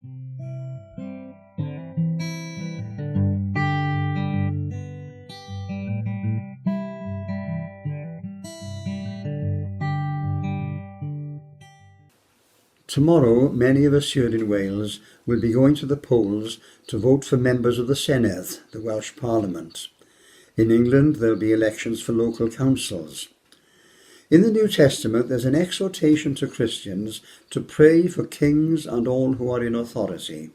Tomorrow, many of us here in Wales will be going to the polls to vote for members of the Senedd, the Welsh Parliament. In England, there'll be elections for local councils. In the New Testament, there's an exhortation to Christians to pray for kings and all who are in authority.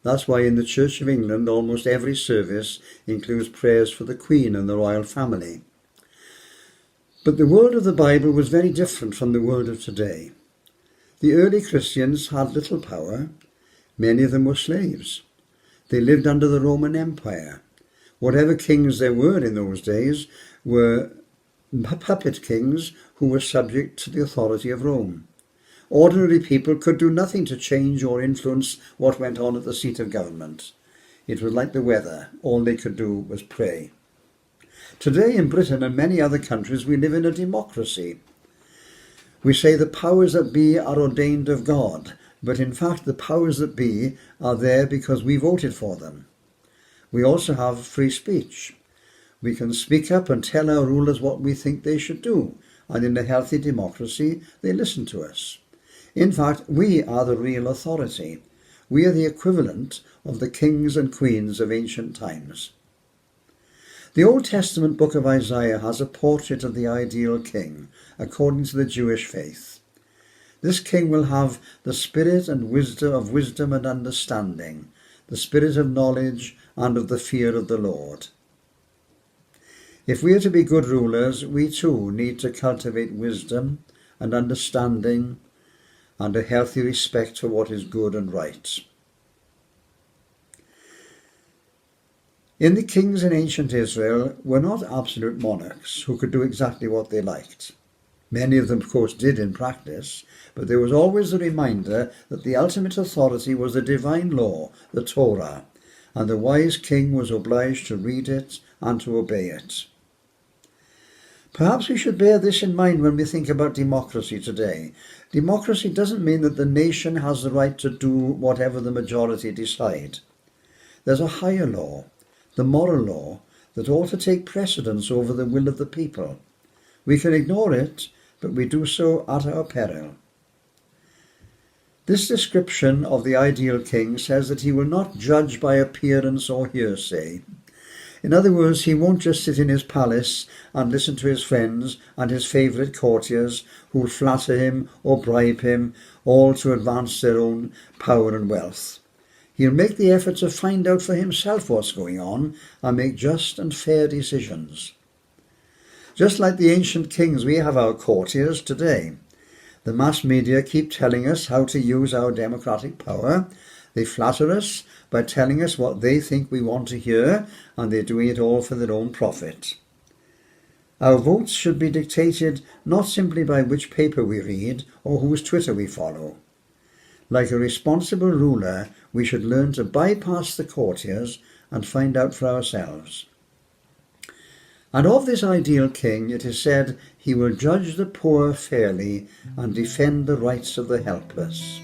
That's why in the Church of England, almost every service includes prayers for the Queen and the royal family. But the world of the Bible was very different from the world of today. The early Christians had little power. Many of them were slaves. They lived under the Roman Empire. Whatever kings there were in those days were puppet kings who were subject to the authority of Rome. Ordinary people could do nothing to change or influence what went on at the seat of government. It was like the weather. All they could do was pray. Today in Britain and many other countries we live in a democracy. We say the powers that be are ordained of God, but in fact the powers that be are there because we voted for them. We also have free speech. We can speak up and tell our rulers what we think they should do, and in a healthy democracy they listen to us. In fact, we are the real authority. We are the equivalent of the kings and queens of ancient times. The Old Testament book of Isaiah has a portrait of the ideal king, according to the Jewish faith. This king will have the spirit and wisdom of wisdom and understanding, the spirit of knowledge and of the fear of the Lord. If we are to be good rulers, we too need to cultivate wisdom and understanding and a healthy respect for what is good and right. In the kings in ancient Israel were not absolute monarchs who could do exactly what they liked. Many of them, of course, did in practice, but there was always a reminder that the ultimate authority was the divine law, the Torah, and the wise king was obliged to read it and to obey it. Perhaps we should bear this in mind when we think about democracy today. Democracy doesn't mean that the nation has the right to do whatever the majority decide. There's a higher law, the moral law, that ought to take precedence over the will of the people. We can ignore it, but we do so at our peril. This description of the ideal king says that he will not judge by appearance or hearsay. In other words, he won't just sit in his palace and listen to his friends and his favourite courtiers who will flatter him or bribe him, all to advance their own power and wealth. He'll make the effort to find out for himself what's going on and make just and fair decisions. Just like the ancient kings, we have our courtiers today. The mass media keep telling us how to use our democratic power. They flatter us by telling us what they think we want to hear, and they're doing it all for their own profit. Our votes should be dictated not simply by which paper we read or whose Twitter we follow. Like a responsible ruler, we should learn to bypass the courtiers and find out for ourselves. And of this ideal king, it is said, he will judge the poor fairly and defend the rights of the helpless.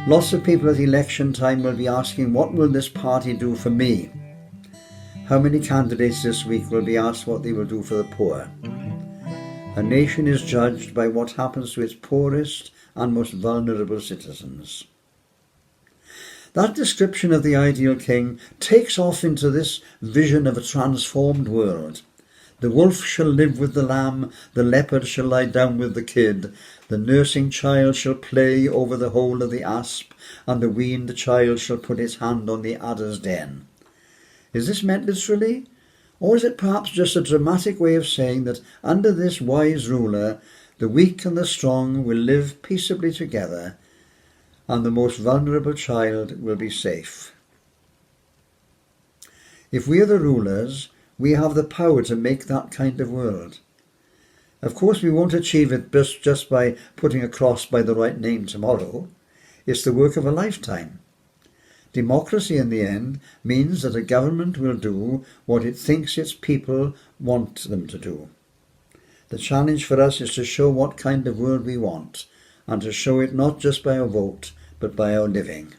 Lots of people at election time will be asking, what will this party do for me? How many candidates this week will be asked what they will do for the poor? A nation is judged by what happens to its poorest and most vulnerable citizens. That description of the ideal king takes off into this vision of a transformed world. The wolf shall live with the lamb, the leopard shall lie down with the kid, the nursing child shall play over the hole of the asp, and the weaned child shall put his hand on the adder's den. Is this meant literally? Or is it perhaps just a dramatic way of saying that under this wise ruler, the weak and the strong will live peaceably together, and the most vulnerable child will be safe? If we are the rulers, we have the power to make that kind of world. Of course, we won't achieve it just by putting a cross by the right name tomorrow. It's the work of a lifetime. Democracy, in the end, means that a government will do what it thinks its people want them to do. The challenge for us is to show what kind of world we want, and to show it not just by a vote, but by our living.